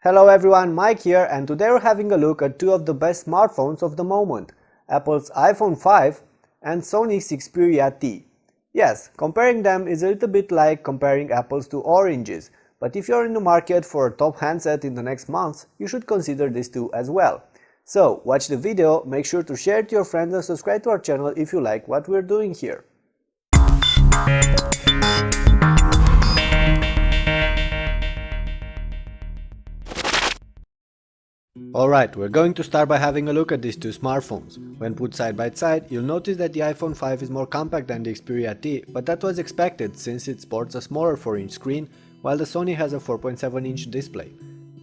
Hello everyone, Mike here, and today we're having a look at two of the best smartphones of the moment, Apple's iPhone 5 and Sony's Xperia T. Yes, comparing them is a little bit like comparing apples to oranges, but if you're in the market for a top handset in the next month, you should consider these two as well. So, watch the video, make sure to share it to your friends and subscribe to our channel if you like what we're doing here. Alright, we're going to start by having a look at these two smartphones. When put side by side, you'll notice that the iPhone 5 is more compact than the Xperia T, but that was expected since it sports a smaller 4-inch screen, while the Sony has a 4.7-inch display.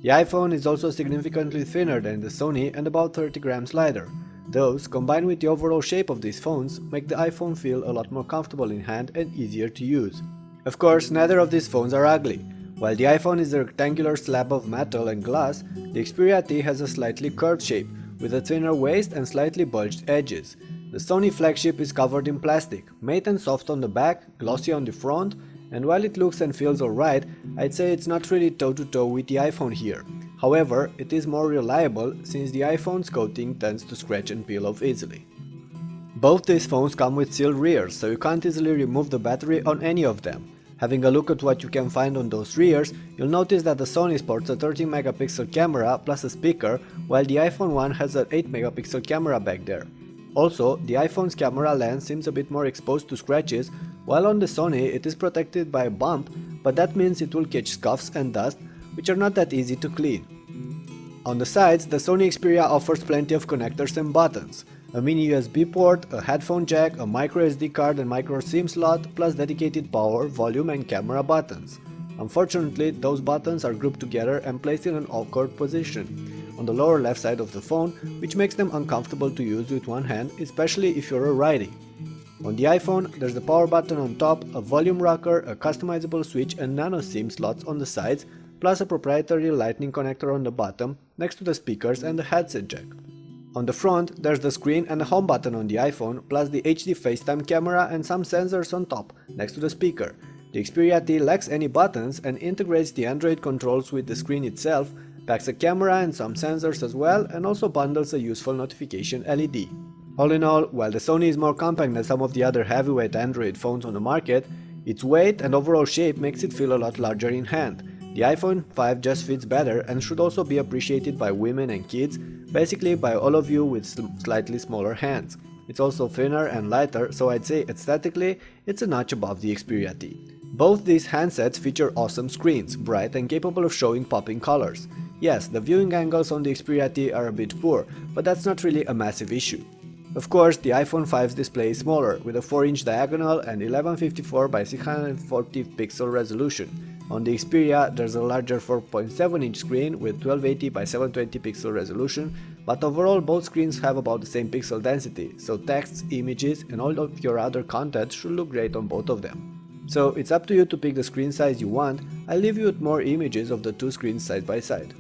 The iPhone is also significantly thinner than the Sony and about 30 grams lighter. Those, combined with the overall shape of these phones, make the iPhone feel a lot more comfortable in hand and easier to use. Of course, neither of these phones are ugly. While the iPhone is a rectangular slab of metal and glass, the Xperia T has a slightly curved shape, with a thinner waist and slightly bulged edges. The Sony flagship is covered in plastic, matte and soft on the back, glossy on the front, and while it looks and feels alright, I'd say it's not really toe-to-toe with the iPhone here. However, it is more reliable since the iPhone's coating tends to scratch and peel off easily. Both these phones come with sealed rears, so you can't easily remove the battery on any of them. Having a look at what you can find on those rears, you'll notice that the Sony sports a 13 megapixel camera plus a speaker, while the iPhone 1 has an 8 megapixel camera back there. Also, the iPhone's camera lens seems a bit more exposed to scratches, while on the Sony it is protected by a bump, but that means it will catch scuffs and dust, which are not that easy to clean. On the sides, the Sony Xperia offers plenty of connectors and buttons. A mini USB port, a headphone jack, a micro SD card and micro SIM slot, plus dedicated power, volume and camera buttons. Unfortunately, those buttons are grouped together and placed in an awkward position on the lower left side of the phone, which makes them uncomfortable to use with one hand, especially if you're riding. On the iPhone, there's the power button on top, a volume rocker, a customizable switch and nano SIM slots on the sides, plus a proprietary lightning connector on the bottom, next to the speakers and the headset jack. On the front, there's the screen and the home button on the iPhone, plus the HD FaceTime camera and some sensors on top, next to the speaker. The Xperia T lacks any buttons and integrates the Android controls with the screen itself, packs a camera and some sensors as well, and also bundles a useful notification LED. All in all, while the Sony is more compact than some of the other heavyweight Android phones on the market, its weight and overall shape makes it feel a lot larger in hand. The iPhone 5 just fits better and should also be appreciated by women and kids, basically by all of you with slightly smaller hands. It's also thinner and lighter, so I'd say aesthetically it's a notch above the Xperia T. Both these handsets feature awesome screens, bright and capable of showing popping colors. Yes, the viewing angles on the Xperia T are a bit poor, but that's not really a massive issue. Of course, the iPhone 5's display is smaller, with a 4-inch diagonal and 1154 by 640 pixel resolution. On the Xperia, there's a larger 4.7-inch screen with 1280 by 720 pixel resolution, but overall both screens have about the same pixel density, so texts, images and all of your other content should look great on both of them. So it's up to you to pick the screen size you want. I'll leave you with more images of the two screens side by side.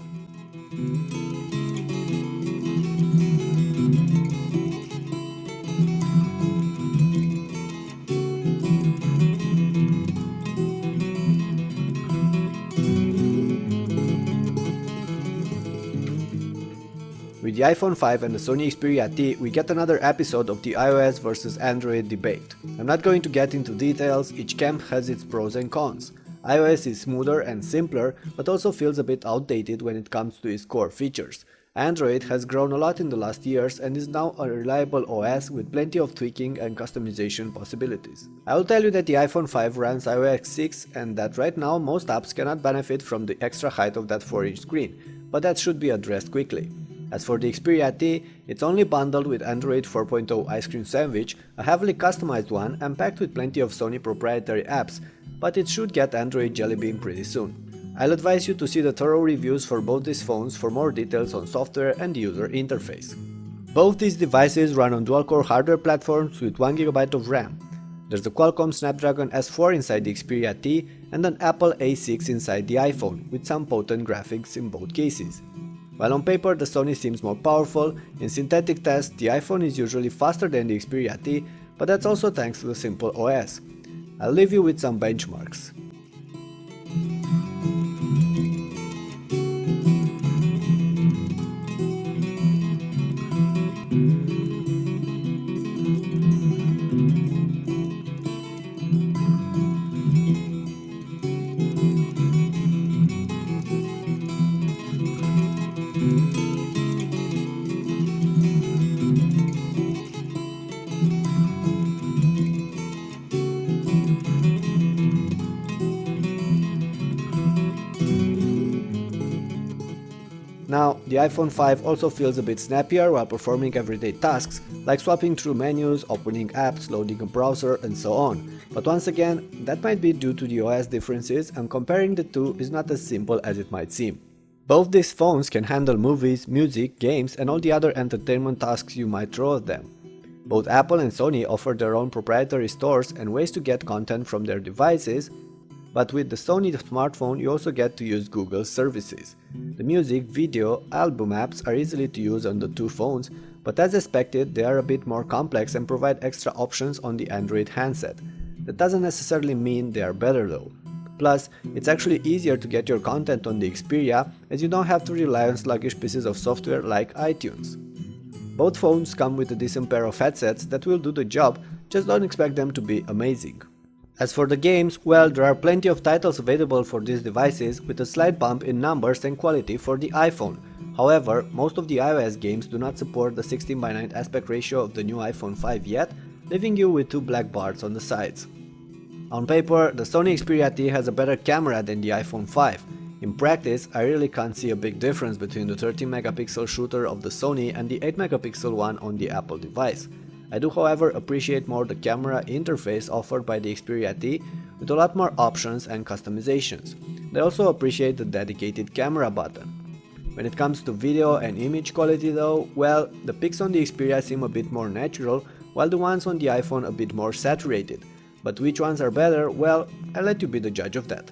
With the iPhone 5 and the Sony Xperia T, we get another episode of the iOS versus Android debate. I'm not going to get into details, each camp has its pros and cons. iOS is smoother and simpler, but also feels a bit outdated when it comes to its core features. Android has grown a lot in the last years and is now a reliable OS with plenty of tweaking and customization possibilities. I will tell you that the iPhone 5 runs iOS 6 and that right now most apps cannot benefit from the extra height of that 4-inch screen, but that should be addressed quickly. As for the Xperia T, it's only bundled with Android 4.0 Ice Cream Sandwich, a heavily customized one and packed with plenty of Sony proprietary apps, but it should get Android Jelly Bean pretty soon. I'll advise you to see the thorough reviews for both these phones for more details on software and user interface. Both these devices run on dual-core hardware platforms with 1GB of RAM. There's a Qualcomm Snapdragon S4 inside the Xperia T and an Apple A6 inside the iPhone, with some potent graphics in both cases. While on paper the Sony seems more powerful, in synthetic tests the iPhone is usually faster than the Xperia T, but that's also thanks to the simple OS. I'll leave you with some benchmarks. Now, the iPhone 5 also feels a bit snappier while performing everyday tasks, like swapping through menus, opening apps, loading a browser, and so on. But once again, that might be due to the OS differences, and comparing the two is not as simple as it might seem. Both these phones can handle movies, music, games, and all the other entertainment tasks you might throw at them. Both Apple and Sony offer their own proprietary stores and ways to get content from their devices, but with the Sony smartphone you also get to use Google's services. The music, video, album apps are easily to use on the two phones, but as expected they are a bit more complex and provide extra options on the Android handset. That doesn't necessarily mean they are better though. Plus, it's actually easier to get your content on the Xperia as you don't have to rely on sluggish pieces of software like iTunes. Both phones come with a decent pair of headsets that will do the job, just don't expect them to be amazing. As for the games, well, there are plenty of titles available for these devices with a slight bump in numbers and quality for the iPhone. However, most of the iOS games do not support the 16:9 aspect ratio of the new iPhone 5 yet, leaving you with two black bars on the sides. On paper, the Sony Xperia T has a better camera than the iPhone 5. In practice, I really can't see a big difference between the 13-megapixel shooter of the Sony and the 8-megapixel one on the Apple device. I do however appreciate more the camera interface offered by the Xperia T with a lot more options and customizations. I also appreciate the dedicated camera button. When it comes to video and image quality though, well, the pics on the Xperia seem a bit more natural, while the ones on the iPhone a bit more saturated. But which ones are better, well, I'll let you be the judge of that.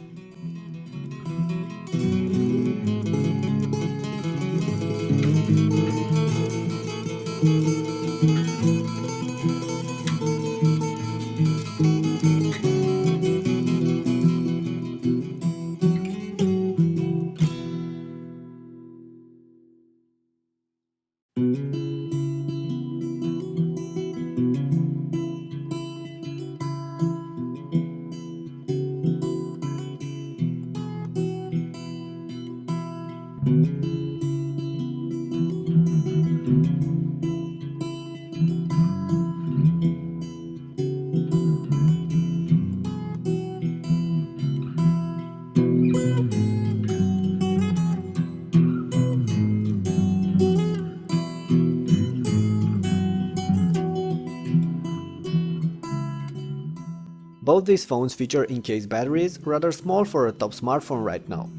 Both these phones feature in-case batteries, rather small for a top smartphone right now.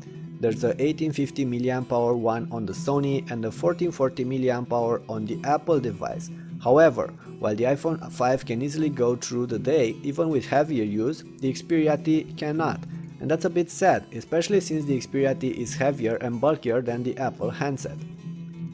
There's a 1850 mAh one on the Sony and a 1440 mAh on the Apple device. However, while the iPhone 5 can easily go through the day even with heavier use, the Xperia T cannot. And that's a bit sad, especially since the Xperia T is heavier and bulkier than the Apple handset.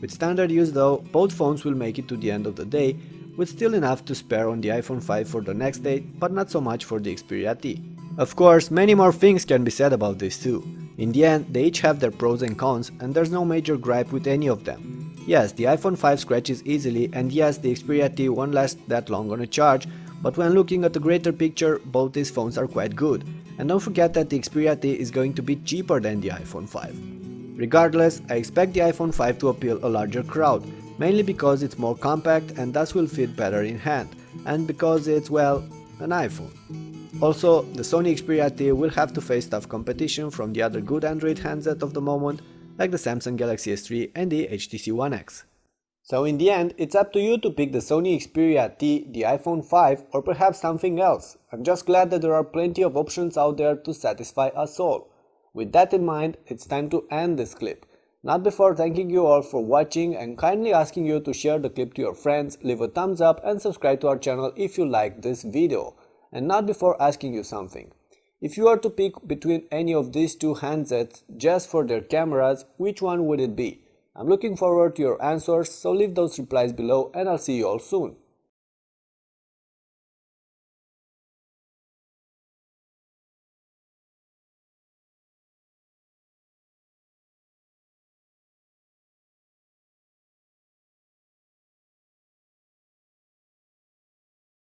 With standard use though, both phones will make it to the end of the day, with still enough to spare on the iPhone 5 for the next day, but not so much for the Xperia T. Of course, many more things can be said about these two. In the end, they each have their pros and cons, and there's no major gripe with any of them. Yes, the iPhone 5 scratches easily, and yes, the Xperia T won't last that long on a charge, but when looking at the greater picture, both these phones are quite good. And don't forget that the Xperia T is going to be cheaper than the iPhone 5. Regardless, I expect the iPhone 5 to appeal a larger crowd, mainly because it's more compact and thus will fit better in hand, and because it's, well, an iPhone. Also, the Sony Xperia T will have to face tough competition from the other good Android handset of the moment, like the Samsung Galaxy S3 and the HTC One X. So in the end, it's up to you to pick the Sony Xperia T, the iPhone 5, or perhaps something else. I'm just glad that there are plenty of options out there to satisfy us all. With that in mind, it's time to end this clip. Not before thanking you all for watching and kindly asking you to share the clip to your friends, leave a thumbs up and subscribe to our channel if you liked this video. And not before asking you something. If you were to pick between any of these two handsets just for their cameras, which one would it be? I'm looking forward to your answers, so leave those replies below and I'll see you all soon.